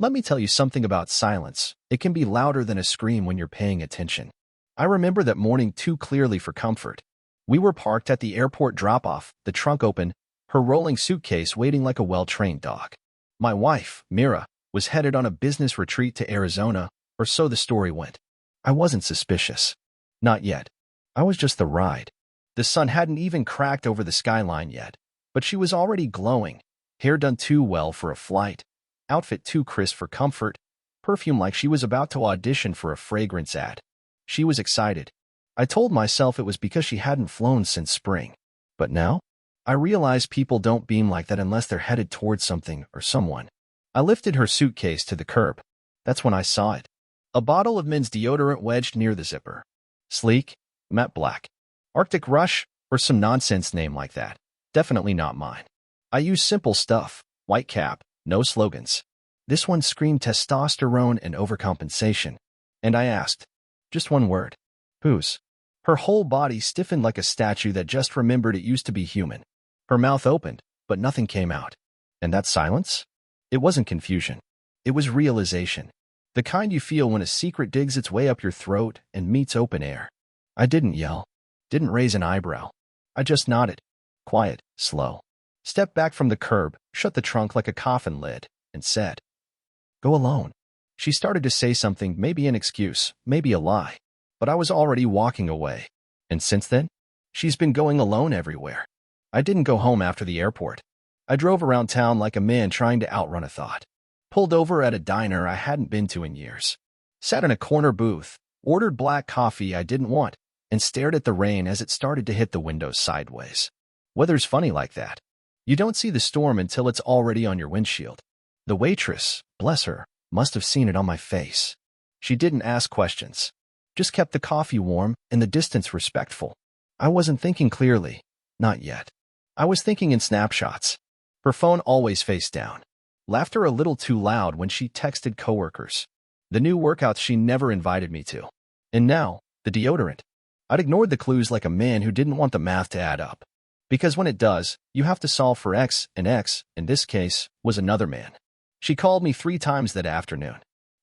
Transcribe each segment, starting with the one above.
Let me tell you something about silence. It can be louder than a scream when you're paying attention. I remember that morning too clearly for comfort. We were parked at the airport drop-off, the trunk open, her rolling suitcase waiting like a well-trained dog. My wife, Mira, was headed on a business retreat to Arizona, or so the story went. I wasn't suspicious. Not yet. I was just the ride. The sun hadn't even cracked over the skyline yet, but she was already glowing, hair done too well for a flight, outfit too crisp for comfort, perfume like she was about to audition for a fragrance ad. She was excited. I told myself it was because she hadn't flown since spring. But now, I realize people don't beam like that unless they're headed towards something or someone. I lifted her suitcase to the curb. That's when I saw it. A bottle of men's deodorant wedged near the zipper. Sleek, matte black. Arctic Rush, or some nonsense name like that. Definitely not mine. I use simple stuff, white cap, no slogans. This one screamed testosterone and overcompensation. And I asked, just one word. Whose? Her whole body stiffened like a statue that just remembered it used to be human. Her mouth opened, but nothing came out. And that silence? It wasn't confusion. It was realization. The kind you feel when a secret digs its way up your throat and meets open air. I didn't yell. Didn't raise an eyebrow. I just nodded. Quiet, slow. Stepped back from the curb, shut the trunk like a coffin lid, and said, "Go alone." She started to say something, maybe an excuse, maybe a lie. But I was already walking away. And since then, she's been going alone everywhere. I didn't go home after the airport. I drove around town like a man trying to outrun a thought. Pulled over at a diner I hadn't been to in years. Sat in a corner booth, ordered black coffee I didn't want, and stared at the rain as it started to hit the windows sideways. Weather's funny like that. You don't see the storm until it's already on your windshield. The waitress, bless her, must have seen it on my face. She didn't ask questions. Just kept the coffee warm and the distance respectful. I wasn't thinking clearly. Not yet. I was thinking in snapshots. Her phone always face down. Laughter a little too loud when she texted coworkers. The new workouts she never invited me to. And now, the deodorant. I'd ignored the clues like a man who didn't want the math to add up. Because when it does, you have to solve for X, and X, in this case, was another man. She called me 3 times that afternoon.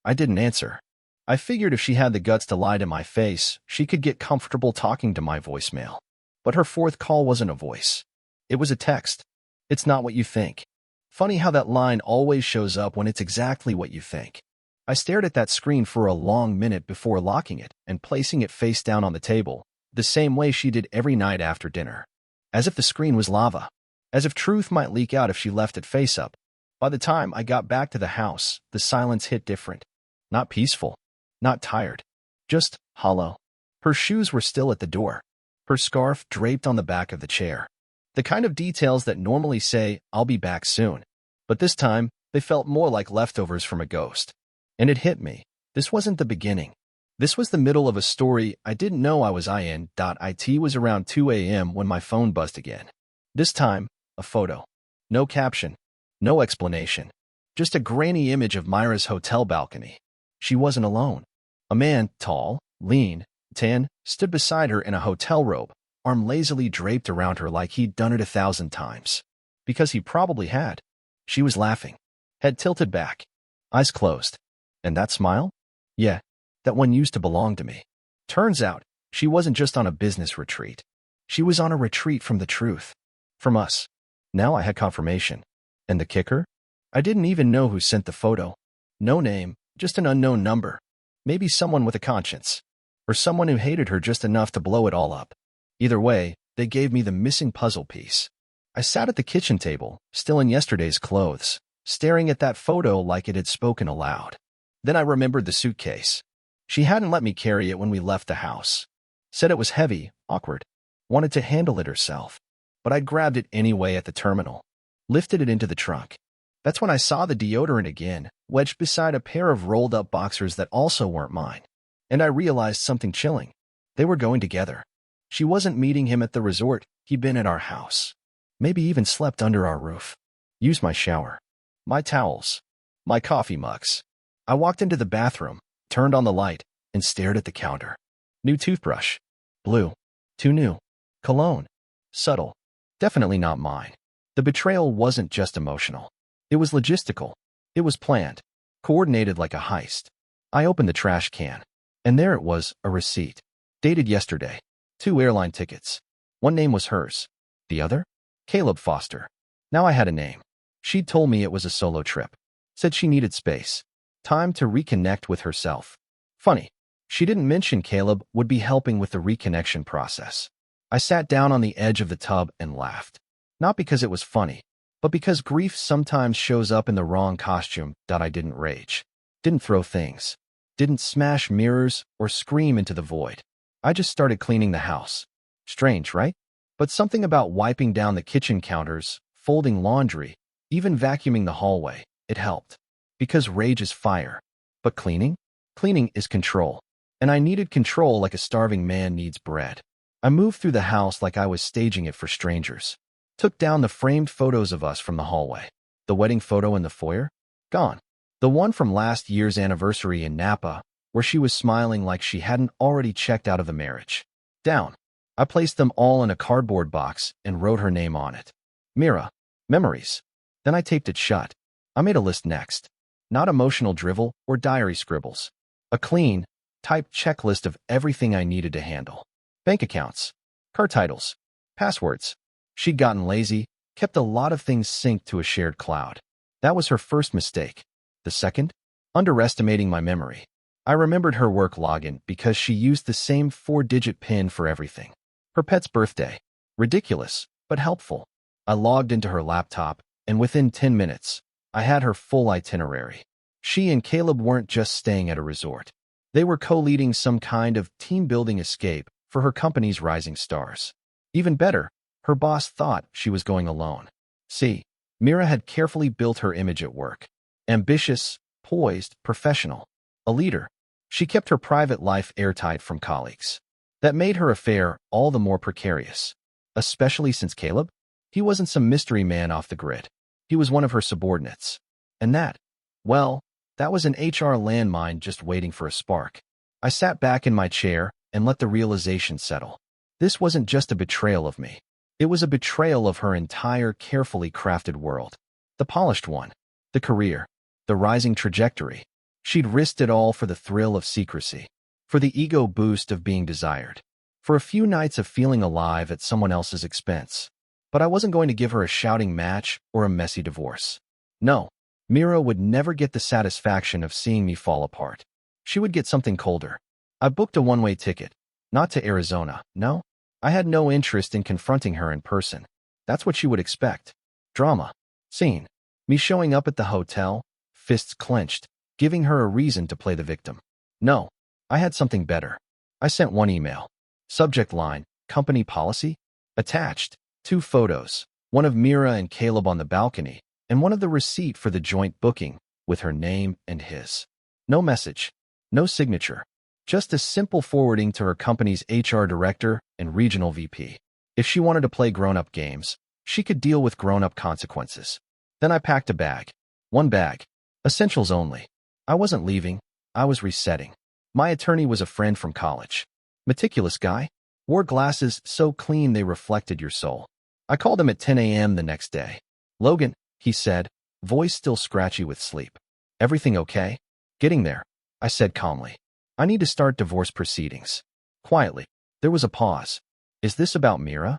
I didn't answer. I figured if she had the guts to lie to my face, she could get comfortable talking to my voicemail. But her 4th call wasn't a voice. It was a text. It's not what you think. Funny how that line always shows up when it's exactly what you think. I stared at that screen for a long minute before locking it and placing it face down on the table, the same way she did every night after dinner. As if the screen was lava. As if truth might leak out if she left it face up. By the time I got back to the house, the silence hit different. Not peaceful. Not tired. Just hollow. Her shoes were still at the door. Her scarf draped on the back of the chair. The kind of details that normally say, "I'll be back soon." But this time, they felt more like leftovers from a ghost. And it hit me. This wasn't the beginning. This was the middle of a story I didn't know I was in. It was around 2 a.m. when my phone buzzed again. This time, a photo. No caption. No explanation. Just a grainy image of Myra's hotel balcony. She wasn't alone. A man, tall, lean, tan, stood beside her in a hotel robe, arm lazily draped around her like he'd done it 1,000 times. Because he probably had. She was laughing. Head tilted back. Eyes closed. And that smile? Yeah, that one used to belong to me. Turns out, she wasn't just on a business retreat. She was on a retreat from the truth. From us. Now I had confirmation. And the kicker? I didn't even know who sent the photo. No name, just an unknown number. Maybe someone with a conscience. Or someone who hated her just enough to blow it all up. Either way, they gave me the missing puzzle piece. I sat at the kitchen table, still in yesterday's clothes, staring at that photo like it had spoken aloud. Then I remembered the suitcase. She hadn't let me carry it when we left the house. Said it was heavy, awkward. Wanted to handle it herself. But I'd grabbed it anyway at the terminal. Lifted it into the trunk. That's when I saw the deodorant again, wedged beside a pair of rolled-up boxers that also weren't mine. And I realized something chilling. They were going together. She wasn't meeting him at the resort. He'd been at our house. Maybe even slept under our roof. Used my shower. My towels. My coffee mugs. I walked into the bathroom, turned on the light, and stared at the counter. New toothbrush. Blue. Too new. Cologne. Subtle. Definitely not mine. The betrayal wasn't just emotional. It was logistical. It was planned. coordinated like a heist. I opened the trash can, and there it was, a receipt. Dated yesterday. 2 airline tickets. One name was hers. The other? Caleb Foster. Now I had a name. She'd told me it was a solo trip. Said she needed space. Time to reconnect with herself. Funny. She didn't mention Caleb would be helping with the reconnection process. I sat down on the edge of the tub and laughed. Not because it was funny, but because grief sometimes shows up in the wrong costume. I didn't rage. Didn't throw things. Didn't smash mirrors or scream into the void. I just started cleaning the house. Strange, right? But something about wiping down the kitchen counters, folding laundry, even vacuuming the hallway, it helped. Because rage is fire. But cleaning? Cleaning is control. And I needed control like a starving man needs bread. I moved through the house like I was staging it for strangers. Took down the framed photos of us from the hallway. The wedding photo in the foyer? Gone. The one from last year's anniversary in Napa, where she was smiling like she hadn't already checked out of the marriage. Down. I placed them all in a cardboard box and wrote her name on it. Mira. Memories. Then I taped it shut. I made a list next. Not emotional drivel or diary scribbles. A clean, typed checklist of everything I needed to handle. Bank accounts. Car titles. Passwords. She'd gotten lazy, kept a lot of things synced to a shared cloud. That was her first mistake. The second? Underestimating my memory. I remembered her work login because she used the same 4-digit PIN for everything. Her pet's birthday. Ridiculous, but helpful. I logged into her laptop, and within 10 minutes, I had her full itinerary. She and Caleb weren't just staying at a resort. They were co-leading some kind of team-building escape for her company's rising stars. Even better, her boss thought she was going alone. See, Mira had carefully built her image at work. Ambitious, poised, professional. A leader. She kept her private life airtight from colleagues. That made her affair all the more precarious. Especially since Caleb? He wasn't some mystery man off the grid. He was one of her subordinates. And that, well, that was an HR landmine just waiting for a spark. I sat back in my chair and let the realization settle. This wasn't just a betrayal of me. It was a betrayal of her entire carefully crafted world. The polished one. The career. The rising trajectory. She'd risked it all for the thrill of secrecy. For the ego boost of being desired. For a few nights of feeling alive at someone else's expense. But I wasn't going to give her a shouting match or a messy divorce. No. Mira would never get the satisfaction of seeing me fall apart. She would get something colder. I booked a one-way ticket. Not to Arizona, no. I had no interest in confronting her in person. That's what she would expect. Drama. Scene. Me showing up at the hotel, fists clenched, giving her a reason to play the victim. No. I had something better. I sent one email. Subject line, company policy? Attached, 2 photos, one of Mira and Caleb on the balcony, and one of the receipt for the joint booking, with her name and his. No message. No signature. Just a simple forwarding to her company's HR director and regional VP. If she wanted to play grown-up games, she could deal with grown-up consequences. Then I packed a bag. One bag. Essentials only. I wasn't leaving. I was resetting. My attorney was a friend from college. Meticulous guy. Wore glasses so clean they reflected your soul. I called him at 10 a.m. the next day. Logan, he said, voice still scratchy with sleep. Everything okay? Getting there, I said calmly. I need to start divorce proceedings. Quietly. There was a pause. Is this about Mira?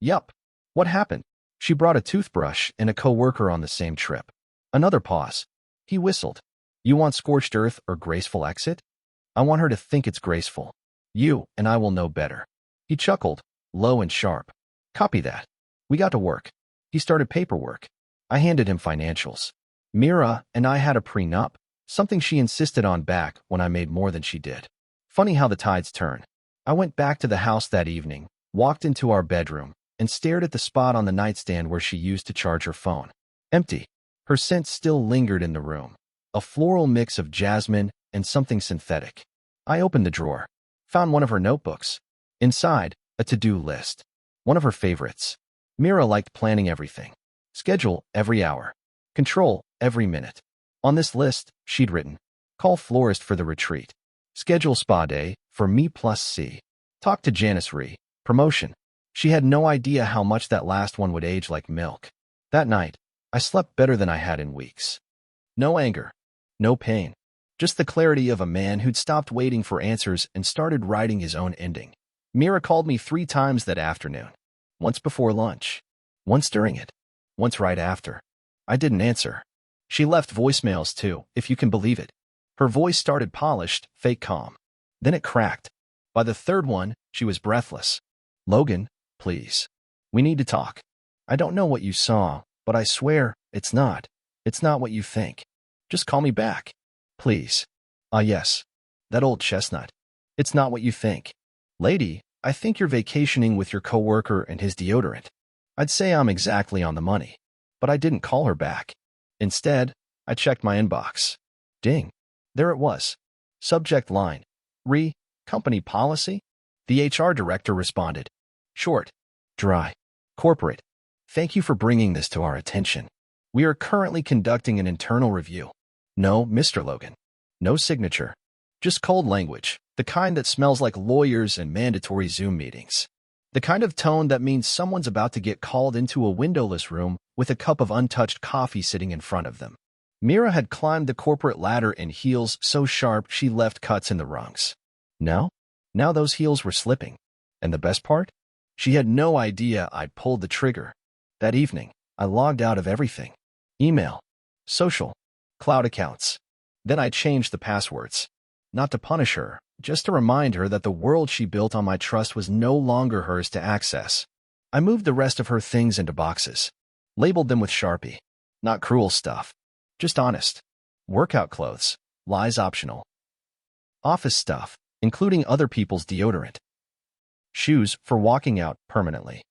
Yup. What happened? She brought a toothbrush and a coworker on the same trip. Another pause. He whistled. You want scorched earth or graceful exit? I want her to think it's graceful. You and I will know better. He chuckled, low and sharp. Copy that. We got to work. He started paperwork. I handed him financials. Mira and I had a prenup, something she insisted on back when I made more than she did. Funny how the tides turn. I went back to the house that evening, walked into our bedroom, and stared at the spot on the nightstand where she used to charge her phone. Empty. Her scent still lingered in the room. A floral mix of jasmine and something synthetic. I opened the drawer. Found one of her notebooks. Inside, a to-do list. One of her favorites. Mira liked planning everything. Schedule every hour. Control every minute. On this list, she'd written, call florist for the retreat. Schedule spa day for me plus C. Talk to Janice Ree. Promotion. She had no idea how much that last one would age like milk. That night, I slept better than I had in weeks. No anger. No pain. Just the clarity of a man who'd stopped waiting for answers and started writing his own ending. Mira called me 3 times that afternoon. Once before lunch. Once during it. Once right after. I didn't answer. She left voicemails too, if you can believe it. Her voice started polished, fake calm. Then it cracked. By the third one, she was breathless. Logan, please. We need to talk. I don't know what you saw, but I swear, it's not. It's not what you think. Just call me back. Please. Ah, yes. That old chestnut. It's not what you think. Lady, I think you're vacationing with your coworker and his deodorant. I'd say I'm exactly on the money. But I didn't call her back. Instead, I checked my inbox. Ding. There it was. Subject line. Company policy? The HR director responded. Short. Dry. Corporate. Thank you for bringing this to our attention. We are currently conducting an internal review. No, Mr. Logan. No signature. Just cold language, the kind that smells like lawyers and mandatory Zoom meetings. The kind of tone that means someone's about to get called into a windowless room with a cup of untouched coffee sitting in front of them. Mira had climbed the corporate ladder in heels so sharp she left cuts in the rungs. Now those heels were slipping. And the best part? She had no idea I'd pulled the trigger. That evening, I logged out of everything. Email, social, cloud accounts. Then I changed the passwords. Not to punish her, just to remind her that the world she built on my trust was no longer hers to access. I moved the rest of her things into boxes. Labeled them with Sharpie. Not cruel stuff. Just honest. Workout clothes. Lies optional. Office stuff, including other people's deodorant. Shoes for walking out permanently.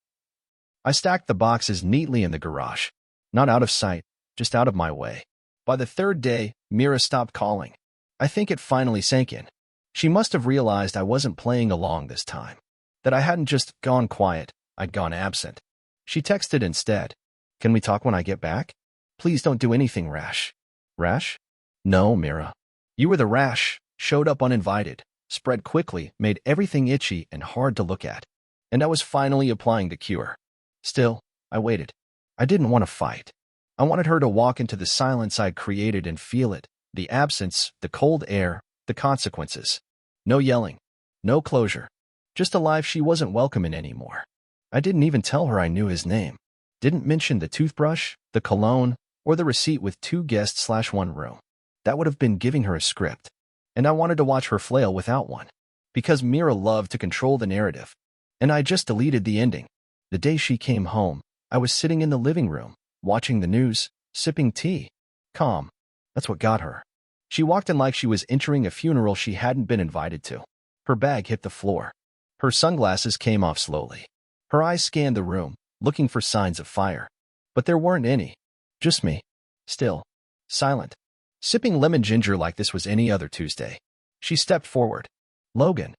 I stacked the boxes neatly in the garage. Not out of sight, just out of my way. By the third day, Mira stopped calling. I think it finally sank in. She must have realized I wasn't playing along this time. That I hadn't just gone quiet, I'd gone absent. She texted instead. Can we talk when I get back? Please don't do anything rash. Rash? No, Mira. You were the rash, showed up uninvited, spread quickly, made everything itchy and hard to look at. And I was finally applying the cure. Still, I waited. I didn't want to fight. I wanted her to walk into the silence I'd created and feel it, the absence, the cold air, the consequences. No yelling. No closure. Just a life she wasn't welcome in anymore. I didn't even tell her I knew his name. Didn't mention the toothbrush, the cologne, or the receipt with 2 guests/1 room. That would have been giving her a script. And I wanted to watch her flail without one. Because Mira loved to control the narrative. And I just deleted the ending. The day she came home, I was sitting in the living room, watching the news, sipping tea. Calm. That's what got her. She walked in like she was entering a funeral she hadn't been invited to. Her bag hit the floor. Her sunglasses came off slowly. Her eyes scanned the room, looking for signs of fire. But there weren't any. Just me. Still. Silent. Sipping lemon ginger like this was any other Tuesday. She stepped forward. Logan.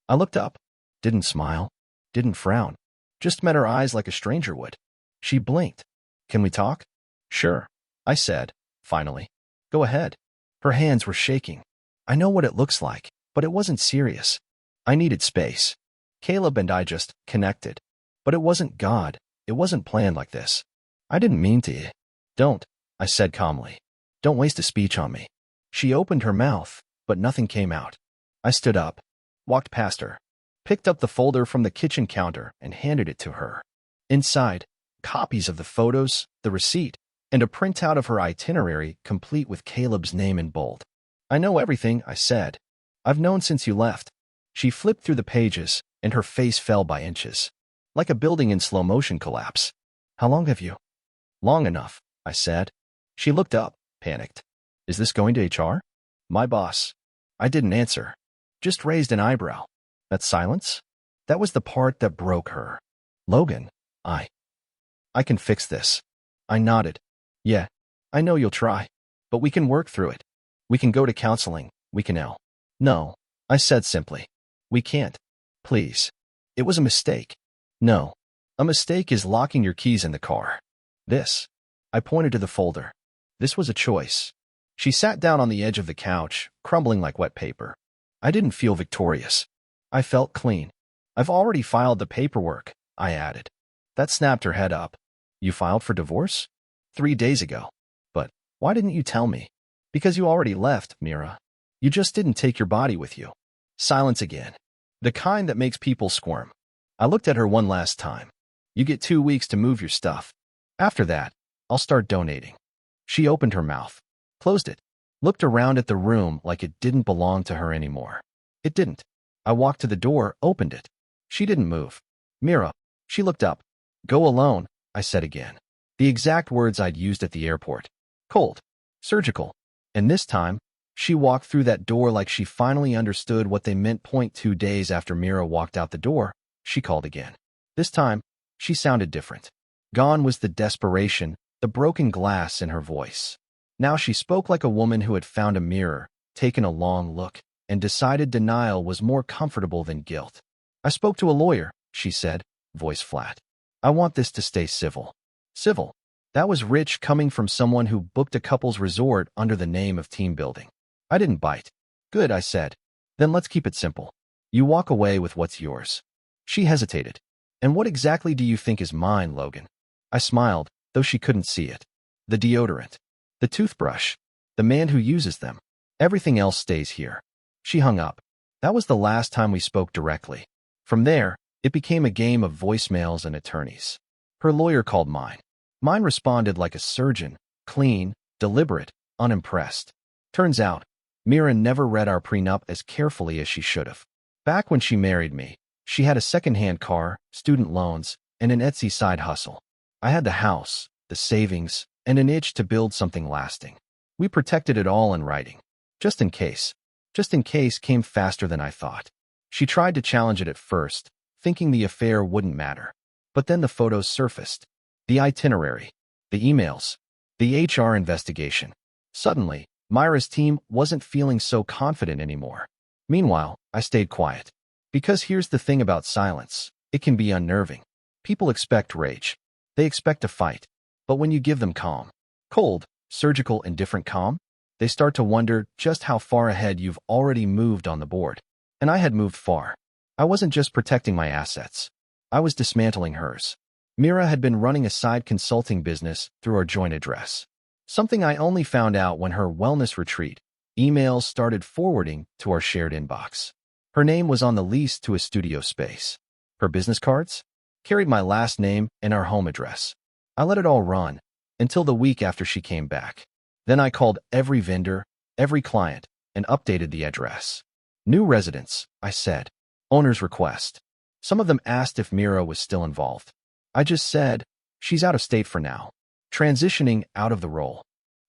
I looked up. Didn't smile. Didn't frown. Just met her eyes like a stranger would. She blinked. Can we talk? Sure, I said, finally. Go ahead. Her hands were shaking. I know what it looks like, but it wasn't serious. I needed space. Caleb and I just connected. But it wasn't God. It wasn't planned like this. I didn't mean to. Don't, I said calmly. Don't waste a speech on me. She opened her mouth, but nothing came out. I stood up, walked past her, picked up the folder from the kitchen counter and handed it to her. Inside, copies of the photos, the receipt, and a printout of her itinerary complete with Caleb's name in bold. I know everything, I said. I've known since you left. She flipped through the pages, and her face fell by inches. Like a building in slow motion collapse. How long have you? Long enough, I said. She looked up, panicked. Is this going to HR? My boss. I didn't answer. Just raised an eyebrow. That silence? That was the part that broke her. Logan, I can fix this. I nodded. Yeah, I know you'll try. But we can work through it. We can go to counseling. We can L. No, I said simply. We can't. Please. It was a mistake. No. A mistake is locking your keys in the car. This. I pointed to the folder. This was a choice. She sat down on the edge of the couch, crumbling like wet paper. I didn't feel victorious. I felt clean. I've already filed the paperwork, I added. That snapped her head up. You filed for divorce? 3 days ago. But why didn't you tell me? Because you already left, Mira. You just didn't take your body with you. Silence again. The kind that makes people squirm. I looked at her one last time. You get 2 weeks to move your stuff. After that, I'll start donating. She opened her mouth, closed it, looked around at the room like it didn't belong to her anymore. It didn't. I walked to the door, opened it. She didn't move. Mira. She looked up. Go alone, I said again. The exact words I'd used at the airport. Cold. Surgical. And this time, she walked through that door like she finally understood what they meant. 2 days after Mira walked out the door, she called again. This time, she sounded different. Gone was the desperation, the broken glass in her voice. Now she spoke like a woman who had found a mirror, taken a long look, and decided denial was more comfortable than guilt. I spoke to a lawyer, she said, voice flat. I want this to stay civil. Civil. That was rich coming from someone who booked a couple's resort under the name of team building. I didn't bite. Good, I said. Then let's keep it simple. You walk away with what's yours. She hesitated. And what exactly do you think is mine, Logan? I smiled, though she couldn't see it. The deodorant. The toothbrush. The man who uses them. Everything else stays here. She hung up. That was the last time we spoke directly. From there, it became a game of voicemails and attorneys. Her lawyer called mine. Mine responded like a surgeon, clean, deliberate, unimpressed. Turns out, Mira never read our prenup as carefully as she should have. Back when she married me, she had a second-hand car, student loans, and an Etsy side hustle. I had the house, the savings, and an itch to build something lasting. We protected it all in writing. Just in case. Just in case came faster than I thought. She tried to challenge it at first, thinking the affair wouldn't matter. But then the photos surfaced. The itinerary. The emails. The HR investigation. Suddenly, Myra's team wasn't feeling so confident anymore. Meanwhile, I stayed quiet. Because here's the thing about silence. It can be unnerving. People expect rage. They expect a fight. But when you give them calm, cold, surgical, indifferent calm, they start to wonder just how far ahead you've already moved on the board. And I had moved far. I wasn't just protecting my assets. I was dismantling hers. Mira had been running a side consulting business through our joint address. Something I only found out when her wellness retreat. Emails started forwarding to our shared inbox. Her name was on the lease to a studio space. Her business cards carried my last name and our home address. I let it all run until the week after she came back. Then I called every vendor, every client, and updated the address. New residents, I said. Owner's request. Some of them asked if Mira was still involved. I just said, she's out of state for now. Transitioning out of the role.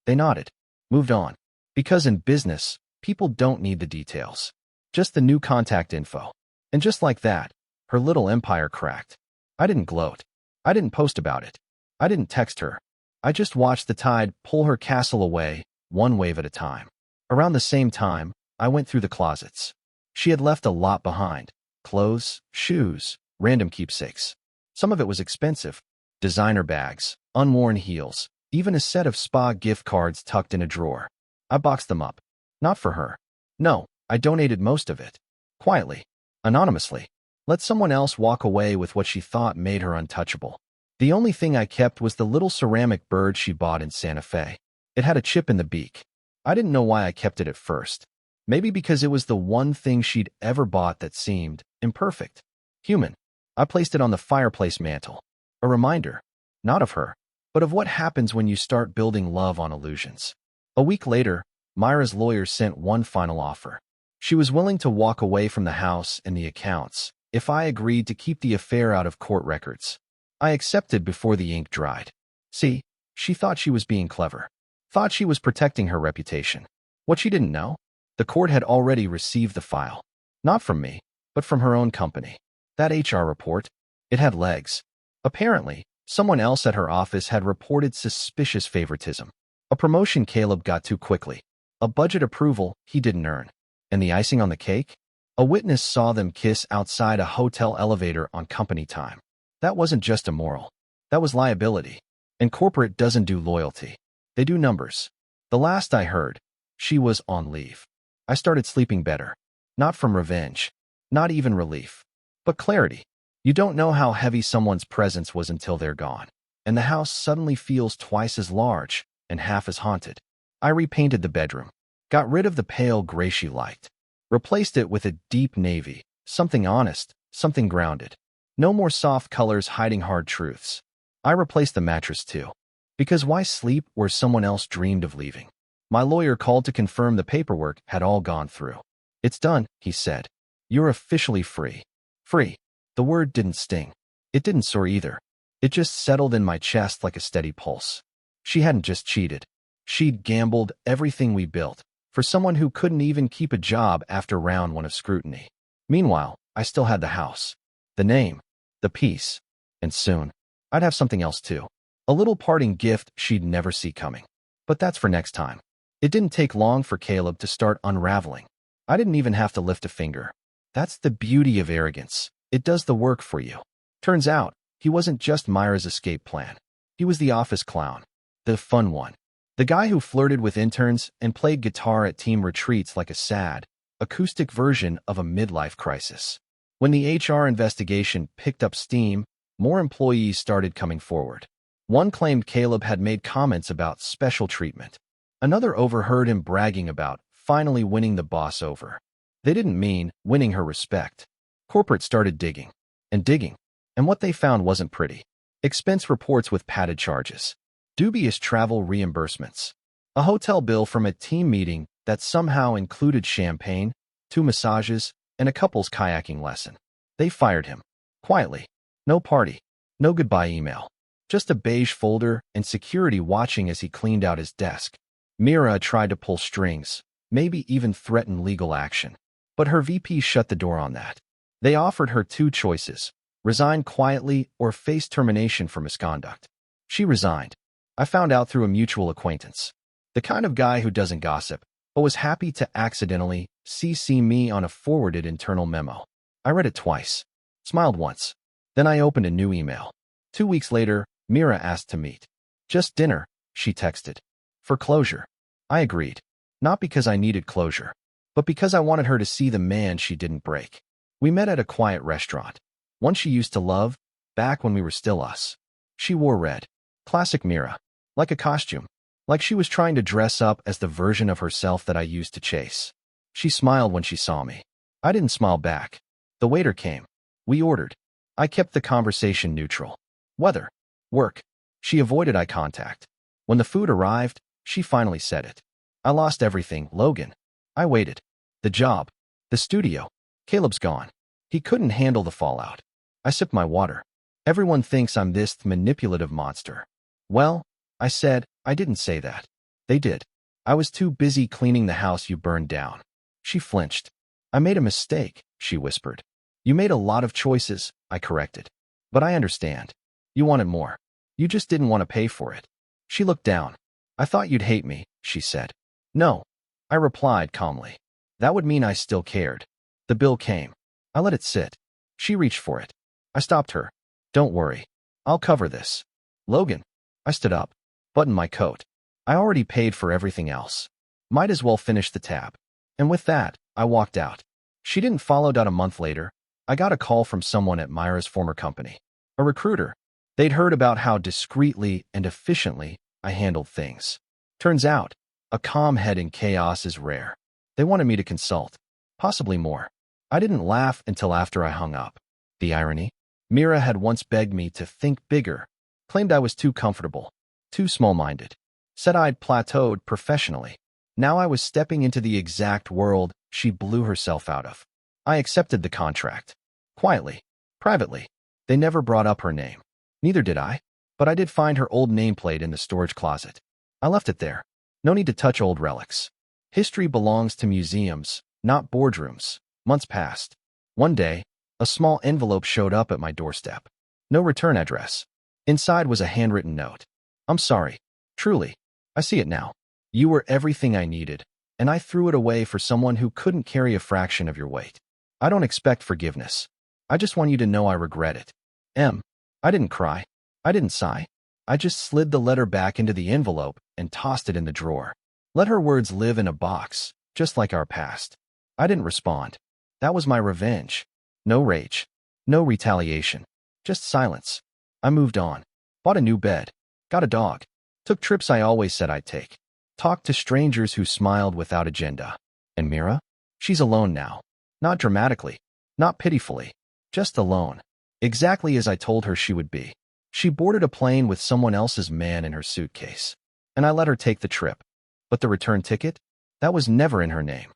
They nodded. Moved on. Because in business, people don't need the details. Just the new contact info. And just like that, her little empire cracked. I didn't gloat. I didn't post about it. I didn't text her. I just watched the tide pull her castle away, one wave at a time. Around the same time, I went through the closets. She had left a lot behind. Clothes, shoes, random keepsakes. Some of it was expensive. Designer bags, unworn heels, even a set of spa gift cards tucked in a drawer. I boxed them up. Not for her. No, I donated most of it. Quietly. Anonymously. Let someone else walk away with what she thought made her untouchable. The only thing I kept was the little ceramic bird she bought in Santa Fe. It had a chip in the beak. I didn't know why I kept it at first. Maybe because it was the one thing she'd ever bought that seemed imperfect. Human. I placed it on the fireplace mantle. A reminder. Not of her, but of what happens when you start building love on illusions. A week later, Myra's lawyer sent one final offer. She was willing to walk away from the house and the accounts if I agreed to keep the affair out of court records. I accepted before the ink dried. See, she thought she was being clever. Thought she was protecting her reputation. What she didn't know? The court had already received the file. Not from me, but from her own company. That HR report, it had legs. Apparently, someone else at her office had reported suspicious favoritism. A promotion Caleb got too quickly. A budget approval he didn't earn. And the icing on the cake? A witness saw them kiss outside a hotel elevator on company time. That wasn't just immoral. That was liability. And corporate doesn't do loyalty. They do numbers. The last I heard, she was on leave. I started sleeping better. Not from revenge. Not even relief. But clarity. You don't know how heavy someone's presence was until they're gone. And the house suddenly feels twice as large and half as haunted. I repainted the bedroom, got rid of the pale gray she liked, replaced it with a deep navy, something honest, something grounded. No more soft colors hiding hard truths. I replaced the mattress too. Because why sleep where someone else dreamed of leaving? My lawyer called to confirm the paperwork had all gone through. It's done, he said. You're officially free. Free. The word didn't sting. It didn't soar either. It just settled in my chest like a steady pulse. She hadn't just cheated. She'd gambled everything we built for someone who couldn't even keep a job after round one of scrutiny. Meanwhile, I still had the house, the name, the peace, and soon, I'd have something else too. A little parting gift she'd never see coming. But that's for next time. It didn't take long for Caleb to start unraveling. I didn't even have to lift a finger. That's the beauty of arrogance. It does the work for you. Turns out, he wasn't just Myra's escape plan. He was the office clown. The fun one. The guy who flirted with interns and played guitar at team retreats like a sad, acoustic version of a midlife crisis. When the HR investigation picked up steam, more employees started coming forward. One claimed Caleb had made comments about special treatment. Another overheard him bragging about finally winning the boss over. They didn't mean winning her respect. Corporate started digging and digging, and what they found wasn't pretty. Expense reports with padded charges. Dubious travel reimbursements. A hotel bill from a team meeting that somehow included champagne, 2 massages, and a couple's kayaking lesson. They fired him. Quietly. No party. No goodbye email. Just a beige folder and security watching as he cleaned out his desk. Mira tried to pull strings, maybe even threaten legal action. But her VP shut the door on that. They offered her 2 choices: resign quietly or face termination for misconduct. She resigned. I found out through a mutual acquaintance. The kind of guy who doesn't gossip, but was happy to accidentally CC me on a forwarded internal memo. I read it twice. Smiled once. Then I opened a new email. 2 weeks later, Mira asked to meet. Just dinner, she texted. For closure. I agreed. Not because I needed closure, but because I wanted her to see the man she didn't break. We met at a quiet restaurant. One she used to love, back when we were still us. She wore red. Classic Mira. Like a costume. Like she was trying to dress up as the version of herself that I used to chase. She smiled when she saw me. I didn't smile back. The waiter came. We ordered. I kept the conversation neutral. Weather. Work. She avoided eye contact. When the food arrived, she finally said it. I lost everything, Logan. I waited. The job. The studio. Caleb's gone. He couldn't handle the fallout. I sipped my water. Everyone thinks I'm this manipulative monster. Well, I said, I didn't say that. They did. I was too busy cleaning the house you burned down. She flinched. I made a mistake, she whispered. You made a lot of choices, I corrected. But I understand. You wanted more. You just didn't want to pay for it. She looked down. I thought you'd hate me, she said. No. I replied calmly. That would mean I still cared. The bill came. I let it sit. She reached for it. I stopped her. Don't worry. I'll cover this. Logan. I stood up. Buttoned my coat. I already paid for everything else. Might as well finish the tab. And with that, I walked out. She didn't follow. A month later, I got a call from someone at Myra's former company. A recruiter. They'd heard about how discreetly and efficiently I handled things. Turns out, a calm head in chaos is rare. They wanted me to consult. Possibly more. I didn't laugh until after I hung up. The irony? Mira had once begged me to think bigger, claimed I was too comfortable, too small-minded, said I'd plateaued professionally. Now I was stepping into the exact world she blew herself out of. I accepted the contract. Quietly. Privately. They never brought up her name. Neither did I. But I did find her old nameplate in the storage closet. I left it there. No need to touch old relics. History belongs to museums, not boardrooms. Months passed. One day, a small envelope showed up at my doorstep. No return address. Inside was a handwritten note. I'm sorry. Truly. I see it now. You were everything I needed, and I threw it away for someone who couldn't carry a fraction of your weight. I don't expect forgiveness. I just want you to know I regret it. I didn't cry. I didn't sigh. I just slid the letter back into the envelope and tossed it in the drawer. Let her words live in a box, just like our past. I didn't respond. That was my revenge. No rage. No retaliation. Just silence. I moved on. Bought a new bed. Got a dog. Took trips I always said I'd take. talked to strangers who smiled without agenda. And Mira? She's alone now. Not dramatically, not pitifully, just alone. Exactly as I told her she would be. She boarded a plane with someone else's man in her suitcase. And I let her take the trip. But the return ticket? That was never in her name.